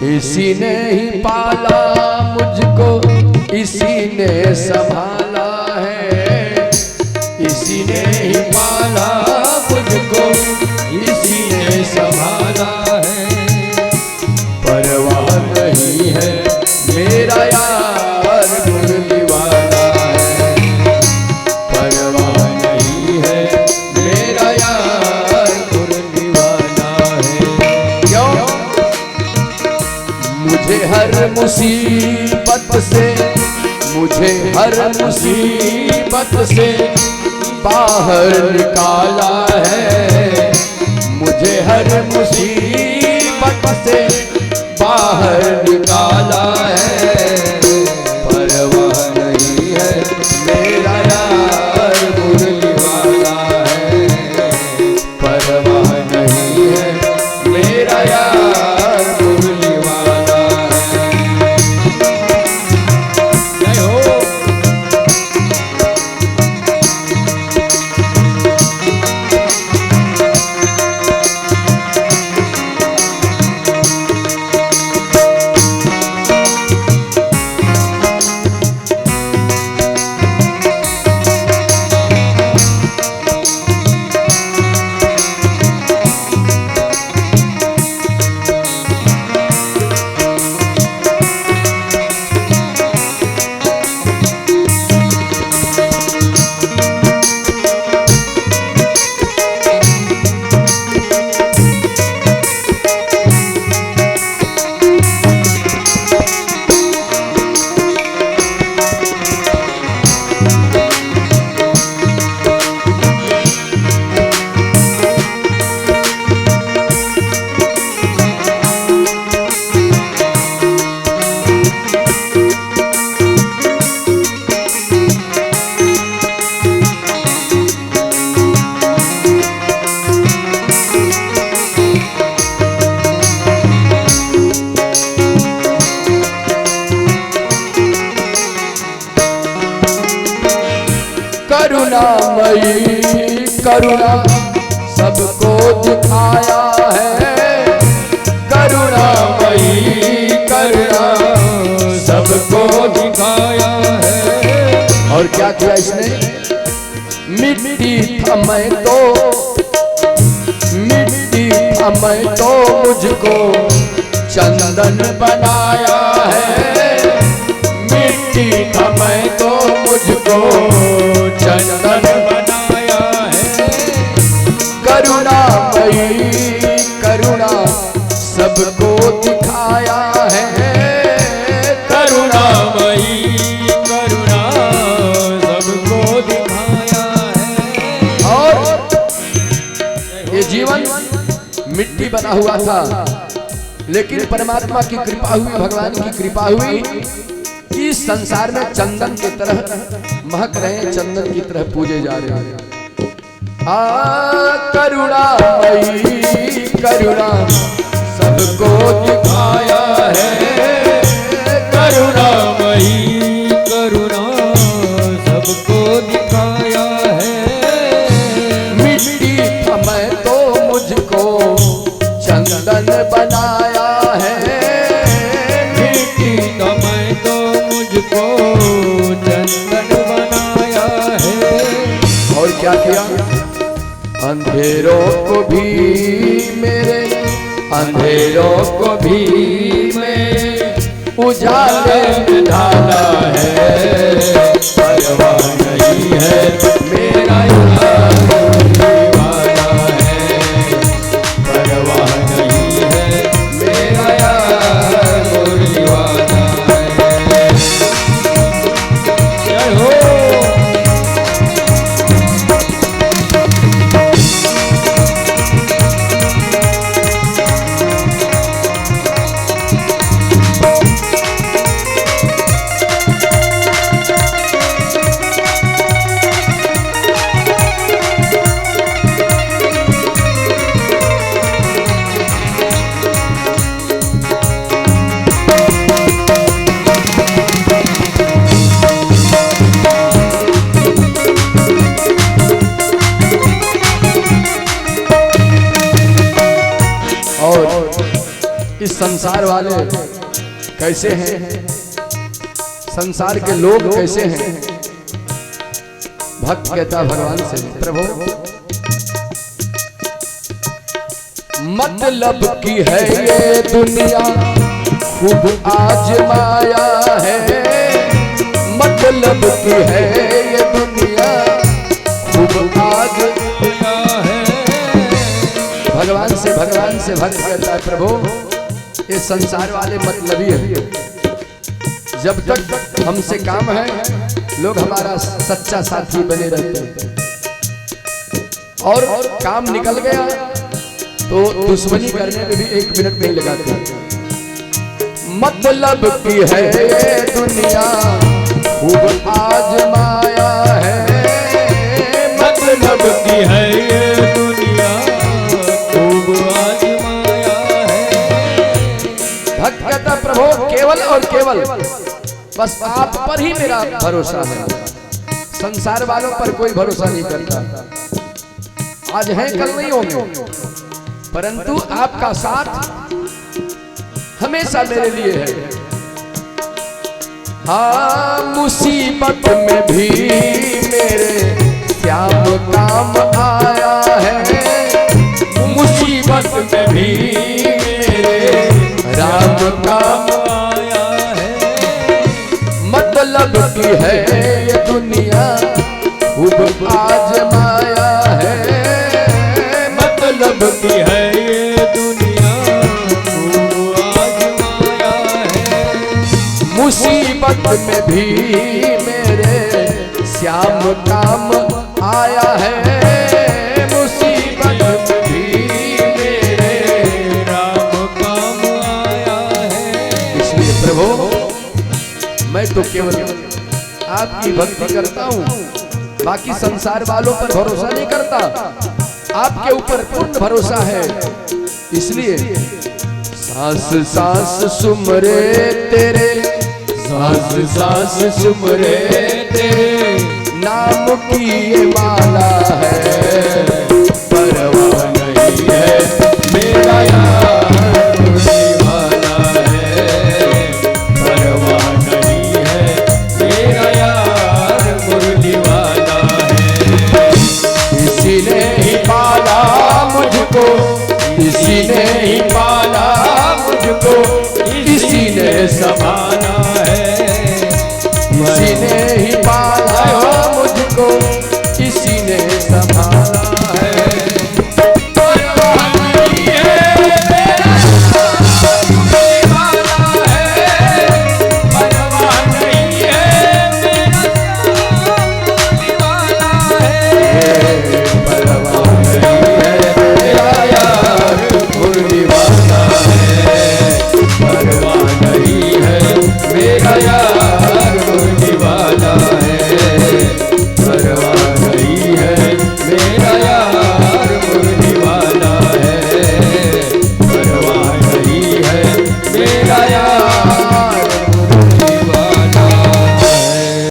इसी ने ही पाला मुझको, इसी ने संभाला है। इसी ने ही पाला मुझको, इसी ने संभाला है। परवाह नहीं है मेरा यार मुरली वाला है। परवाह नहीं है मेरा यार मुरली वाला है। क्यों? मुझे हर मुसीबत से, मुझे हर मुसीबत से बाहर निकाला है। मुझे हर मुसीबत से बाहर निकाला है। परवाह नहीं है मेरा यार मुरली वाला है। परवाह नहीं है मेरा यार मुरली वाला है। जय हो। करुणामयी करुणा सबको दिखाया है। करुणामयी करुणा सबको दिखाया है। और क्या किया इसने? मिट्टी था मैं तो, मिट्टी था मैं तो मुझको चंदन बनाया है। मिट्टी था मैं तो मुझको चंदन बनाया है। करुणामयी करुणा सबको दिखाया है। करुणामयी करुणा सबको दिखाया है। और ये जीवन मिट्टी बना हुआ था, लेकिन परमात्मा की कृपा हुई, भगवान की कृपा हुई कि इस संसार में चंदन की तरह महक रहे हैं, चंदन की तरह पूजे जा रहे हैं। करुणामयी करुणा सबको दिखाया है। करुणामयी करुणा सबको दिखाया है। मिट्टी था मैं तो मुझको चंदन बनाया है। मिट्टी था मैं तो मुझको चंदन बनाया है। और क्या किया? अंधेरों को भी मेरे, अंधेरों को भी मेरे उजाले में ढाला है। परवाह नहीं है मेरा यार मुरली वाला है। परवाह नहीं है मेरा यार मुरली वाला है। जय हो। संसार वाले कैसे हैं, संसार के लोग कैसे हैं। भक्त कहता भगवान से, प्रभु मतलब की है ये दुनिया खूब आजमाया है, मतलब की है ये दुनिया खूब आजमाया है। भगवान से भक्त कहता है, प्रभु ये संसार वाले मतलबी है, जब तक हमसे काम है लोग हमारा सच्चा साथी बने रहते हैं, और काम निकल गया तो दुश्मनी करने में भी 1 मिनट नहीं लगाते। मतलब की है ये दुनिया खूब आजमाया है, मतलब की है ये दुनिया खूब आजमाया है। भक्त कहता प्रभु केवल और केवल बस आप पर ही मेरा भरोसा है, संसार वालों पर कोई भरोसा नहीं करता। आज है कल नहीं होंगे, परंतु आपका साथ हमेशा मेरे लिए है। हाँ मुसीबत में भी मेरे श्याम काम आया है, मुसीबत में भी मेरे राम काम आया है। मतलब की है ये दुनिया खूब आजमाया है, मतलब की है ये दुनिया खूब आजमाया है। मुसीबत में भी मेरे श्याम काम आया है, मुसीबत में भी मेरे राम काम आया है। इसलिए प्रभु मैं तो केवल आपकी भक्ति करता हूँ, बाकी संसार वालों पर भरोसा नहीं करता, आपके ऊपर पूर्ण भरोसा है। इसलिए सांस सांस सुमरे तेरे, सांस सांस सुमरे तेरे नाम की ये माला है, परवाह नहीं है मेरा यार मुरली वाला है, परवाह नहीं है मेरा यार मुरली वाला है। इसी ने ही पाला मुझको, इसी ने ही पाला मुझको, इसी ने संभाला